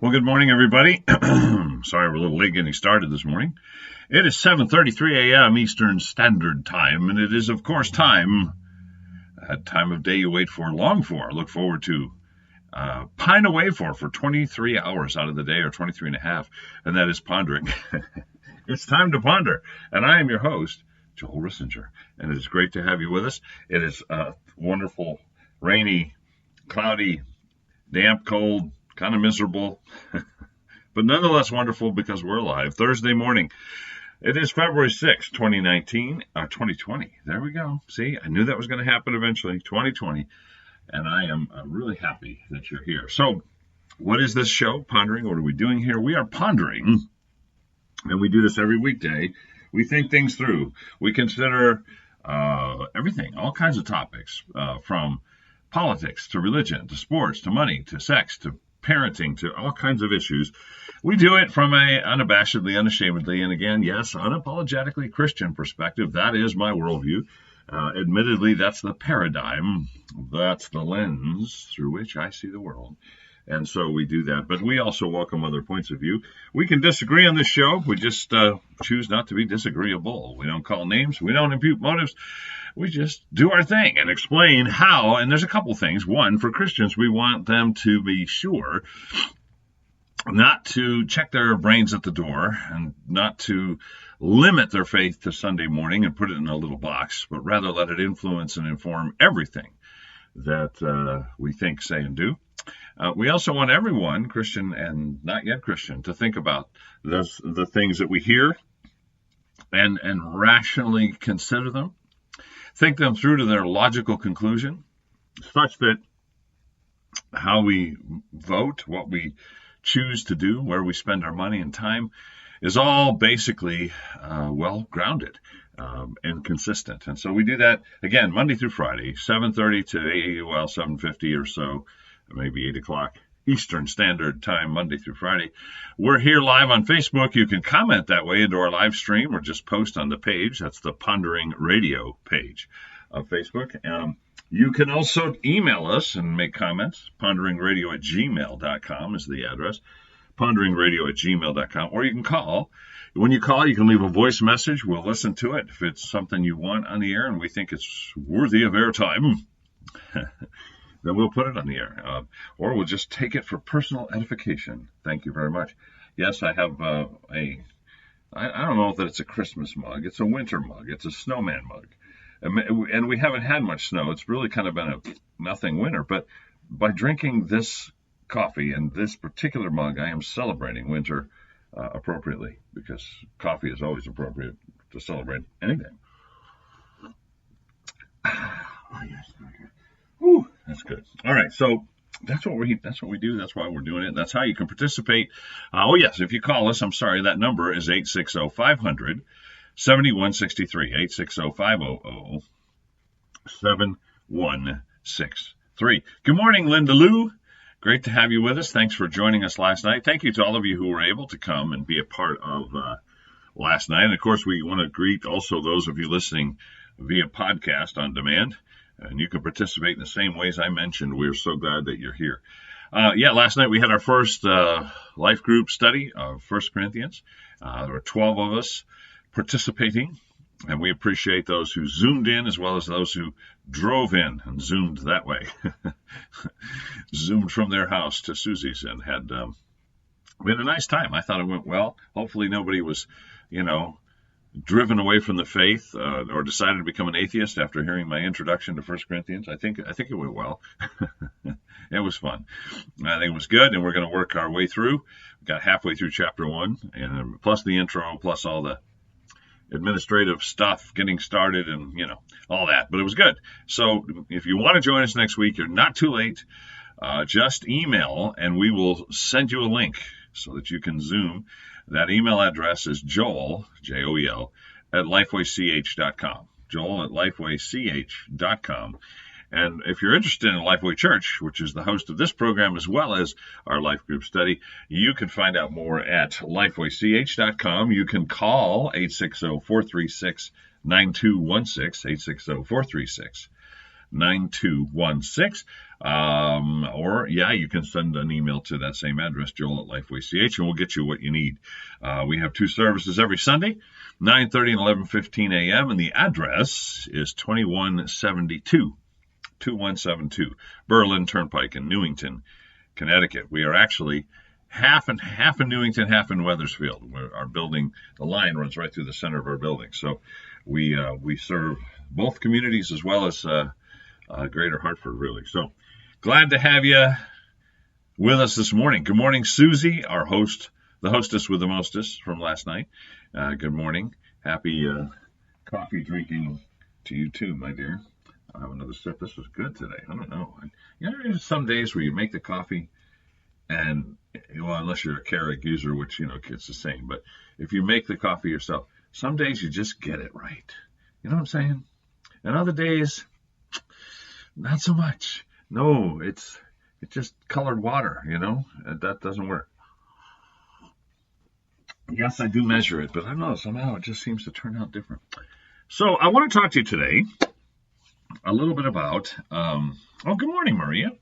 Well, good morning, everybody. Sorry we're a little late getting started this morning. It is 7:33 a.m. Eastern Standard Time, and it is, of course, that time of day you wait for, long for, look forward to, pine away for 23 hours out of the day, or 23 and a half, and that is pondering. It's time to ponder, and I am your host, Joel Rissinger, and it is great to have you with us. It is wonderful, rainy, cloudy, damp, cold, kind of miserable, but nonetheless wonderful because we're alive. Thursday morning. It is February 6th, 2020. There we go. See, I knew that was going to happen eventually, 2020, and I am really happy that you're here. So, what is this show, Pondering? What are we doing here? We are pondering, and we do this every weekday. We think things through. We consider everything, all kinds of topics, from politics to religion to sports to money to sex to parenting to all kinds of issues. We do it from a unabashedly, unashamedly, and again, yes, unapologetically Christian perspective. That is my worldview. Admittedly, that's the paradigm. That's the lens through which I see the world. And so we do that. But we also welcome other points of view. We can disagree on this show. We just choose not to be disagreeable. We don't call names. We don't impute motives. We just do our thing and explain how. And there's a couple things. One, for Christians, we want them to be sure not to check their brains at the door and not to limit their faith to Sunday morning and put it in a little box, but rather let it influence and inform everything that we think, say, and do. We also want everyone, Christian and not yet Christian, to think about the things that we hear and rationally consider them, think them through to their logical conclusion, such that how we vote, what we choose to do, where we spend our money and time, is all basically well grounded and consistent. And so we do that again Monday through Friday, 7:30 to 7:50 or so, maybe 8 o'clock Eastern Standard Time, Monday through Friday. We're here live on Facebook. You can comment that way into our live stream or just post on the page. That's the Pondering Radio page of Facebook. You can also email us and make comments. PonderingRadio@gmail.com is the address. PonderingRadio@gmail.com. Or you can call. When you call, you can leave a voice message. We'll listen to it. If it's something you want on the air and we think it's worthy of airtime, then we'll put it on the air. Or we'll just take it for personal edification. Thank you very much. Yes, I have I don't know that it's a Christmas mug. It's a winter mug. It's a snowman mug. And we haven't had much snow. It's really kind of been a nothing winter. But by drinking this coffee in this particular mug, I am celebrating winter appropriately, because coffee is always appropriate to celebrate anything. Oh, yes. Okay. Whew, that's good. All right, so that's what we do. That's why we're doing it. That's how you can participate. Oh, yes, if you call us, I'm sorry, that number is 860-500-7163, 860-500-7163. Good morning, Linda Lou. Great to have you with us. Thanks for joining us last night. Thank you to all of you who were able to come and be a part of last night. And, of course, we want to greet also those of you listening via podcast on demand. And you can participate in the same ways I mentioned. We're so glad that you're here. Last night we had our first life group study of 1 Corinthians. There were 12 of us participating, and we appreciate those who zoomed in as well as those who drove in and zoomed that way. Zoomed from their house to Susie's and we had a nice time. I thought it went well. Hopefully nobody was, driven away from the faith or decided to become an atheist after hearing my introduction to 1 Corinthians. I think it went well. It was fun. I think it was good, and we're going to work our way through. We got halfway through chapter 1, and plus the intro, plus all the administrative stuff, getting started, and all that. But it was good. So if you want to join us next week, you're not too late. Just email, and we will send you a link so that you can Zoom. That email address is Joel, Joel, at lifewaych.com. Joel at lifewaych.com. And if you're interested in Lifeway Church, which is the host of this program as well as our life group study, you can find out more at lifewaych.com. You can call 860-436-9216, 860-436-9216. Or, you can send an email to that same address, joel@lifewaych, and we'll get you what you need. We have 2 services every Sunday, 9:30 and 11:15 a.m., and the address is 2172 Berlin Turnpike in Newington, Connecticut. We are actually half in Newington, half in Wethersfield. Our building, the line runs right through the center of our building. So we serve both communities as well as Greater Hartford, really. So glad to have you with us this morning. Good morning, Susie, our host, the hostess with the mostest from last night. Good morning. Happy coffee drinking to you too, my dear. I'll have another sip. This was good today. I don't know. There's some days where you make the coffee and, unless you're a Keurig user, which, it's the same. But if you make the coffee yourself, some days you just get it right. You know what I'm saying? And other days, not so much. No, it's just colored water, That doesn't work. Yes, I do measure it, but I don't know, somehow it just seems to turn out different. So I want to talk to you today a little bit about, good morning, Maria.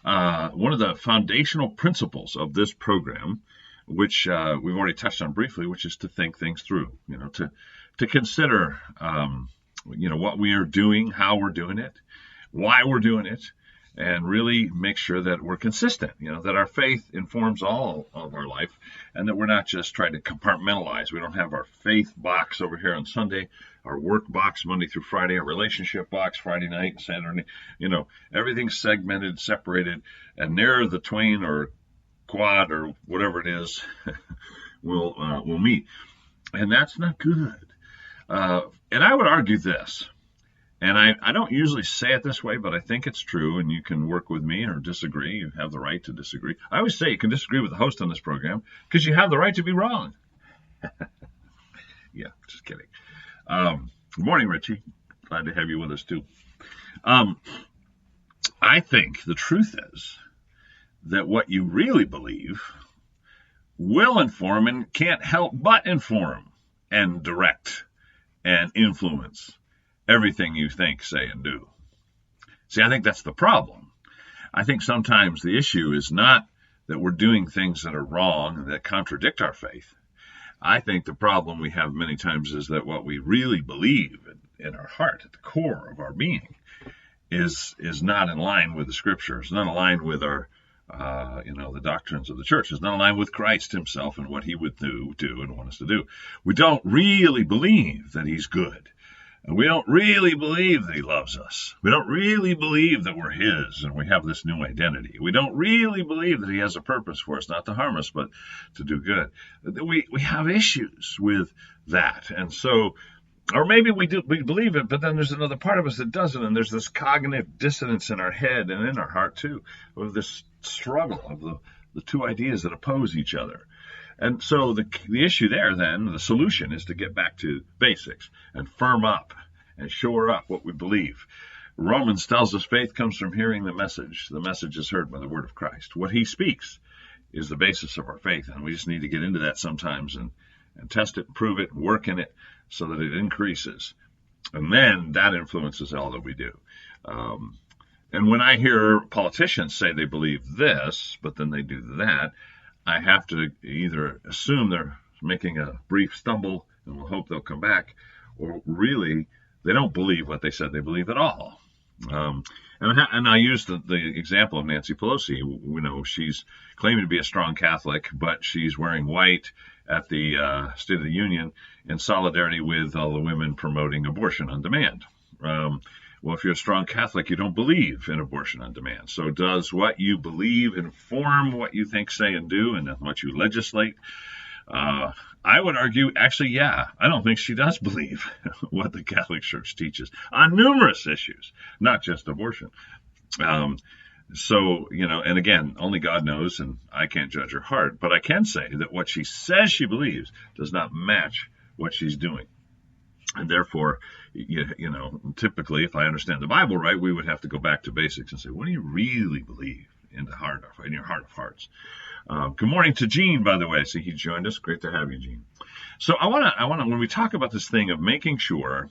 One of the foundational principles of this program, which we've already touched on briefly, which is to think things through, to consider, what we are doing, how we're doing it, why we're doing it, and really make sure that we're consistent, that our faith informs all of our life, and that we're not just trying to compartmentalize. We don't have our faith box over here on Sunday, our work box Monday through Friday, our relationship box Friday night, Saturday, everything's segmented, separated, and near the twain or quad or whatever it is will meet. And that's not good. And I would argue this. And I don't usually say it this way, but I think it's true, and you can work with me or disagree. You have the right to disagree. I always say you can disagree with the host on this program because you have the right to be wrong. Yeah, just kidding. Good morning, Richie. Glad to have you with us, too. I think the truth is that what you really believe will inform and can't help but inform and direct and influence everything you think, say, and do. See, I think that's the problem. I think sometimes the issue is not that we're doing things that are wrong and that contradict our faith. I think the problem we have many times is that what we really believe in our heart, at the core of our being, is not in line with the Scriptures, not aligned with our, the doctrines of the church. It's not aligned with Christ himself and what he would do and want us to do. We don't really believe that he's good. And we don't really believe that he loves us. We don't really believe that we're his and we have this new identity. We don't really believe that he has a purpose for us, not to harm us, but to do good. We have issues with that. And so, or maybe we believe it, but then there's another part of us that doesn't. And there's this cognitive dissonance in our head and in our heart, too, of this struggle of the two ideas that oppose each other. And so the issue there, then, the solution is to get back to basics and firm up and shore up what we believe. Romans tells us faith comes from hearing the message. The message is heard by the word of Christ. What he speaks is the basis of our faith, and we just need to get into that sometimes and test it, prove it, work in it so that it increases. And then that influences all that we do. And when I hear politicians say they believe this, but then they do that, I have to either assume they're making a brief stumble and we'll hope they'll come back, or really they don't believe what they said they believe at all. And I used the example of Nancy Pelosi. She's claiming to be a strong Catholic, but she's wearing white at the State of the Union in solidarity with all the women promoting abortion on demand. Well, if you're a strong Catholic, you don't believe in abortion on demand. So does what you believe inform what you think, say, and do, and what you legislate? I would argue, actually, yeah. I don't think she does believe what the Catholic Church teaches on numerous issues, not just abortion. So, and again, only God knows, and I can't judge her heart, but I can say that what she says she believes does not match what she's doing. And therefore, typically, if I understand the Bible right, we would have to go back to basics and say, what do you really believe in your heart of hearts? Good morning to Gene, by the way. I see he joined us. Great to have you, Gene. So I want to, when we talk about this thing of making sure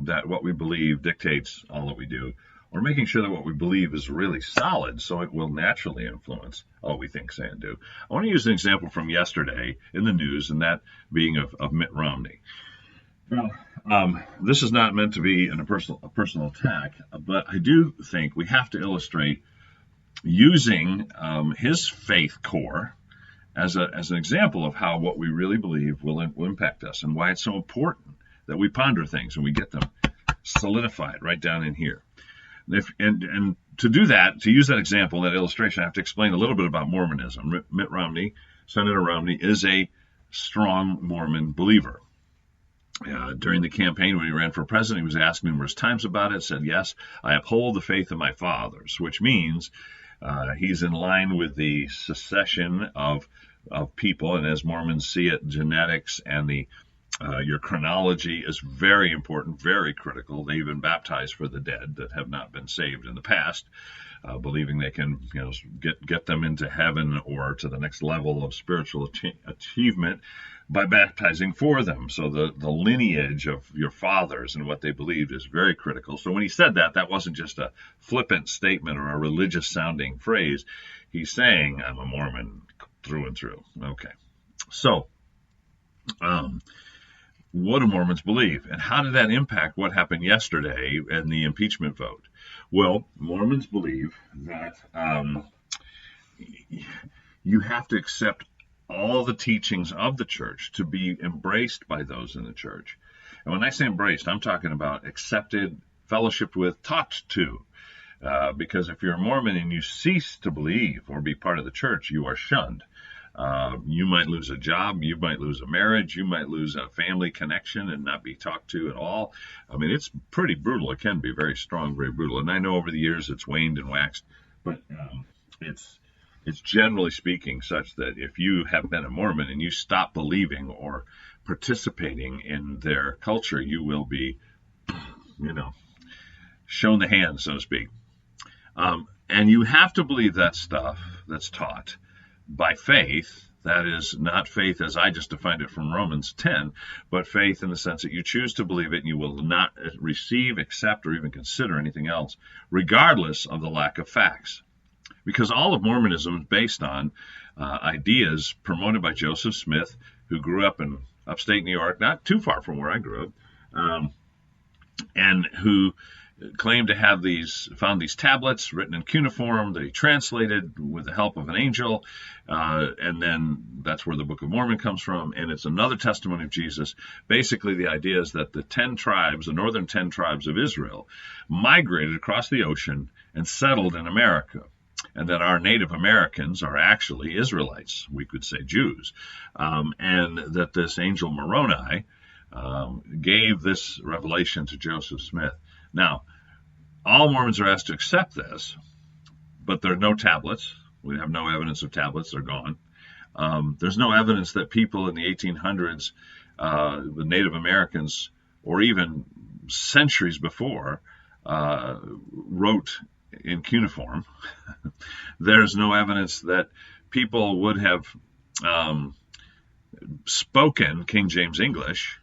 that what we believe dictates all that we do, We're making sure that what we believe is really solid, so it will naturally influence all we think, say, and do. I want to use an example from yesterday in the news, and that being of Mitt Romney. Now, this is not meant to be a personal attack, but I do think we have to illustrate using his faith core as an example of how what we really believe will impact us, and why it's so important that we ponder things and we get them solidified right down in here. And to do that, to use that example, that illustration, I have to explain a little bit about Mormonism. Mitt Romney, Senator Romney, is a strong Mormon believer. During the campaign when he ran for president, he was asked numerous times about it, said, yes, I uphold the faith of my fathers, which means he's in line with the succession of people, and as Mormons see it, genetics and your chronology is very important, very critical. They even baptize for the dead that have not been saved in the past, believing they can, get them into heaven or to the next level of spiritual achievement by baptizing for them. So the lineage of your fathers and what they believed is very critical. So when he said that, that wasn't just a flippant statement or a religious sounding phrase. He's saying, I'm a Mormon through and through. Okay. So, what do Mormons believe? And how did that impact what happened yesterday in the impeachment vote? Well, Mormons believe that you have to accept all the teachings of the church to be embraced by those in the church. And when I say embraced, I'm talking about accepted, fellowshiped with, taught to. Because if you're a Mormon and you cease to believe or be part of the church, you are shunned. You might lose a job, you might lose a marriage, you might lose a family connection and not be talked to at all. I mean, it's pretty brutal. It can be very strong, very brutal. And I know over the years it's waned and waxed, but it's generally speaking such that if you have been a Mormon and you stop believing or participating in their culture, you will be, shown the hand, so to speak. And you have to believe that stuff that's taught by faith. That is not faith as I just defined it from Romans 10, but faith in the sense that you choose to believe it and you will not receive, accept, or even consider anything else, regardless of the lack of facts. Because all of Mormonism is based on ideas promoted by Joseph Smith, who grew up in upstate New York, not too far from where I grew up, and who claimed to have found these tablets written in cuneiform that he translated with the help of an angel, and then that's where the Book of Mormon comes from, and it's another testimony of Jesus. Basically, the idea is that the northern 10 tribes of Israel, migrated across the ocean and settled in America, and that our Native Americans are actually Israelites, we could say Jews, and that this angel Moroni gave this revelation to Joseph Smith. Now, all Mormons are asked to accept this, but there are no tablets. We have no evidence of tablets. They're gone. There's no evidence that people in the 1800s, the Native Americans, or even centuries before, wrote in cuneiform. There's no evidence that people would have spoken King James English.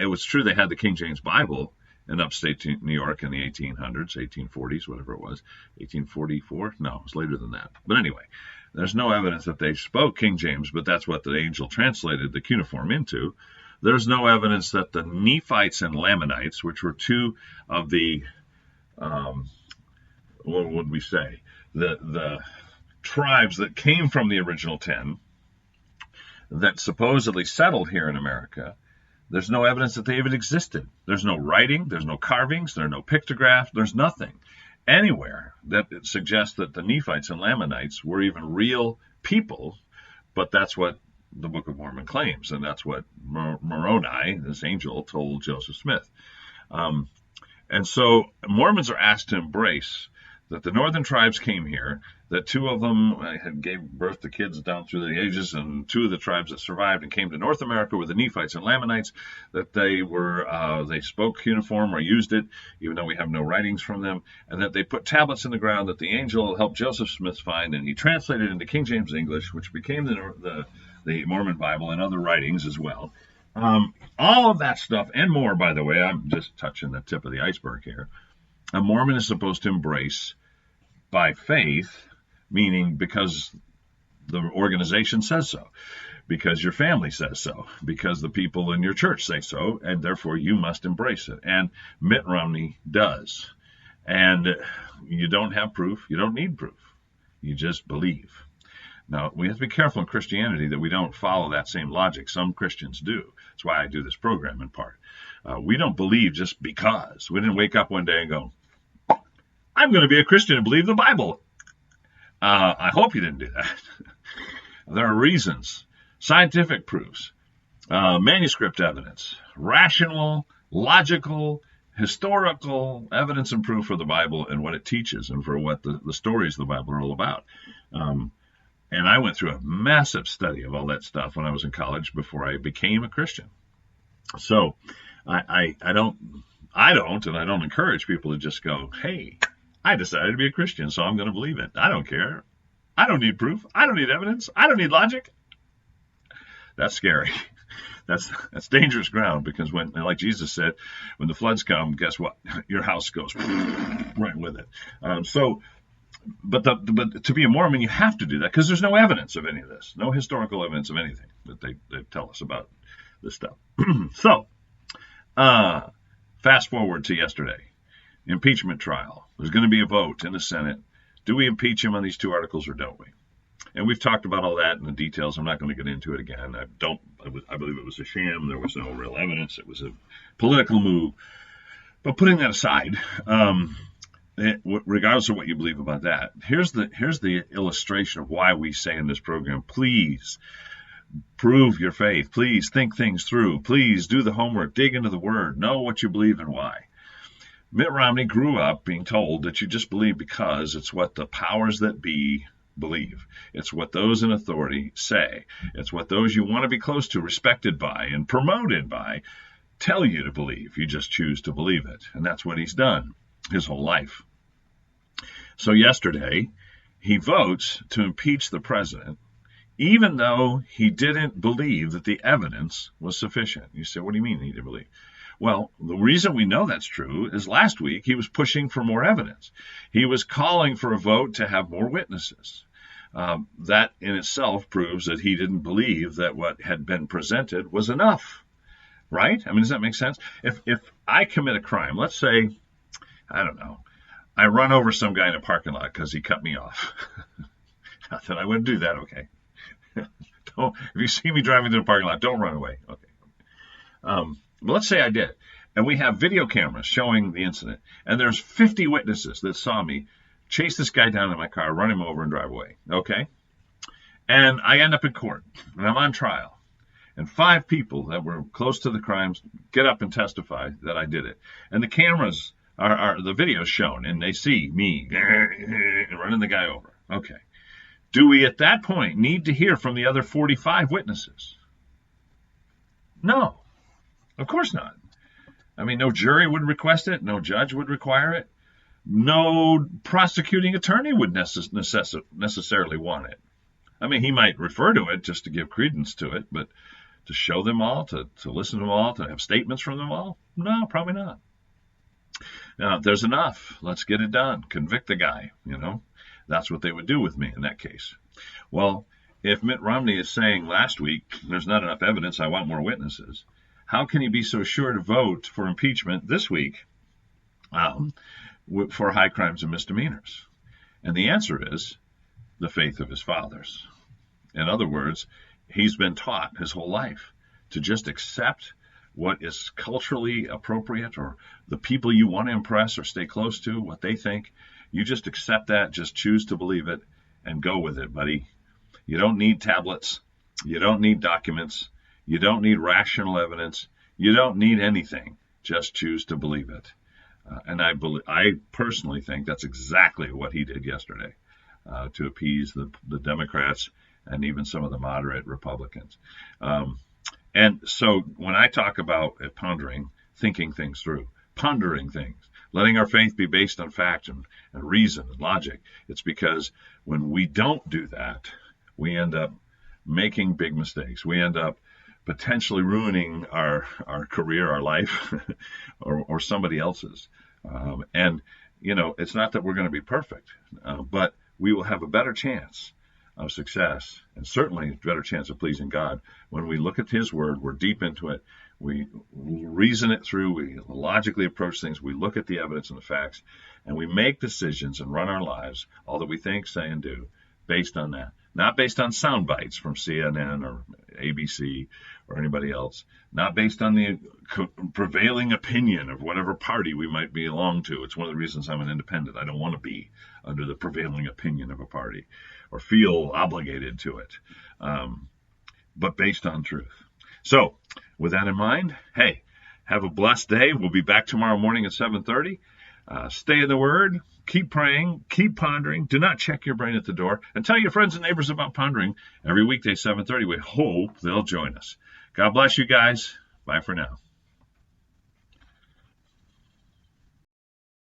It was true they had the King James Bible in upstate New York in the 1800s, 1840s, whatever it was, 1844? No, it was later than that. But anyway, there's no evidence that they spoke King James, but that's what the angel translated the cuneiform into. There's no evidence that the Nephites and Lamanites, which were two of the, what would we say, the tribes that came from the original 10 that supposedly settled here in America, there's no evidence that they even existed. There's no writing, there's no carvings, there are no pictographs, there's nothing anywhere that suggests that the Nephites and Lamanites were even real people, but that's what the Book of Mormon claims, and that's what Moroni, this angel, told Joseph Smith. And so Mormons are asked to embrace that the northern tribes came here, that two of them gave birth to kids down through the ages, and two of the tribes that survived and came to North America were the Nephites and Lamanites, that they spoke cuneiform or used it, even though we have no writings from them, and that they put tablets in the ground that the angel helped Joseph Smith find, and he translated into King James English, which became the Mormon Bible and other writings as well. All of that stuff and more, by the way, I'm just touching the tip of the iceberg here. A Mormon is supposed to embrace by faith, meaning because the organization says so, because your family says so, because the people in your church say so, and therefore you must embrace it. And Mitt Romney does. And you don't have proof. You don't need proof. You just believe. Now, we have to be careful in Christianity that we don't follow that same logic. Some Christians do. That's why I do this program in part. We don't believe just because. We didn't wake up one day and go, I'm going to be a Christian and believe the Bible. I hope you didn't do that. There are reasons, scientific proofs, manuscript evidence, rational, logical, historical evidence and proof for the Bible and what it teaches and for what the stories of the Bible are all about. And I went through a massive study of all that stuff when I was in college before I became a Christian. So I don't encourage people to just go, hey, I decided to be a Christian, so I'm going to believe it. I don't care. I don't need proof. I don't need evidence. I don't need logic. That's scary. That's dangerous ground, because when, like Jesus said, when the floods come, guess what? Your house goes right with it. But to be a Mormon, you have to do that because there's no evidence of any of this, no historical evidence of anything that they tell us about this stuff. So, fast forward to yesterday, impeachment trial. There's going to be a vote in the Senate. Do we impeach him on these two articles or don't we? And we've talked about all that in the details. I'm not going to get into it again. I believe it was a sham. There was no real evidence. It was a political move. But putting that aside, regardless of what you believe about that, here's the illustration of why we say in this program, please prove your faith. Please think things through. Please do the homework. Dig into the Word. Know what you believe and why. Mitt Romney grew up being told that you just believe because it's what the powers that be believe. It's what those in authority say. It's what those you want to be close to, respected by, and promoted by tell you to believe. You just choose to believe it. And that's what he's done his whole life. So yesterday, he votes to impeach the president, even though he didn't believe that the evidence was sufficient. You say, what do you mean he didn't believe? Well, the reason we know that's true is last week he was pushing for more evidence. He was calling for a vote to have more witnesses. That in itself proves that he didn't believe that what had been presented was enough, right? I mean, does that make sense? If I commit a crime, let's say, I don't know, I run over some guy in a parking lot because he cut me off. Not that I wouldn't do that, okay? If you see me driving through the parking lot, don't run away, okay? But let's say I did, and we have video cameras showing the incident, and there's 50 witnesses that saw me chase this guy down in my car, run him over, and drive away, okay? And I end up in court, and I'm on trial, and 5 people that were close to the crimes get up and testify that I did it. And the cameras are the videos shown, and they see me running the guy over, okay? Do we at that point need to hear from the other 45 witnesses? No. Of course not. I mean, no jury would request it. No judge would require it. No prosecuting attorney would necessarily want it. I mean, he might refer to it just to give credence to it, but to show them all, to listen to them all, to have statements from them all? No, probably not. Now, if there's enough, let's get it done. Convict the guy, That's what they would do with me in that case. Well, if Mitt Romney is saying last week, there's not enough evidence, I want more witnesses, how can he be so sure to vote for impeachment this week for high crimes and misdemeanors? And the answer is the faith of his fathers. In other words, he's been taught his whole life to just accept what is culturally appropriate, or the people you want to impress or stay close to, what they think. You just accept that, just choose to believe it, and go with it, buddy. You don't need tablets. You don't need documents. You don't need rational evidence. You don't need anything. Just choose to believe it. And I personally think that's exactly what he did yesterday to appease the Democrats and even some of the moderate Republicans. And so when I talk about pondering, thinking things through, pondering things, letting our faith be based on fact and reason and logic, it's because when we don't do that, we end up making big mistakes. We end up potentially ruining our career, our life, or somebody else's. And, it's not that we're going to be perfect, but we will have a better chance of success, and certainly a better chance of pleasing God when we look at His Word, we're deep into it, we reason it through, we logically approach things, we look at the evidence and the facts, and we make decisions and run our lives, all that we think, say, and do, based on that. Not based on sound bites from CNN or ABC or anybody else. Not based on the prevailing opinion of whatever party we might belong to. It's one of the reasons I'm an independent. I don't want to be under the prevailing opinion of a party or feel obligated to it, but based on truth. So, with that in mind, hey, have a blessed day. We'll be back tomorrow morning at 7:30. Stay in the Word, keep praying, keep pondering. Do not check your brain at the door. And tell your friends and neighbors about pondering every weekday, 7:30. We hope they'll join us. God bless you guys. Bye for now.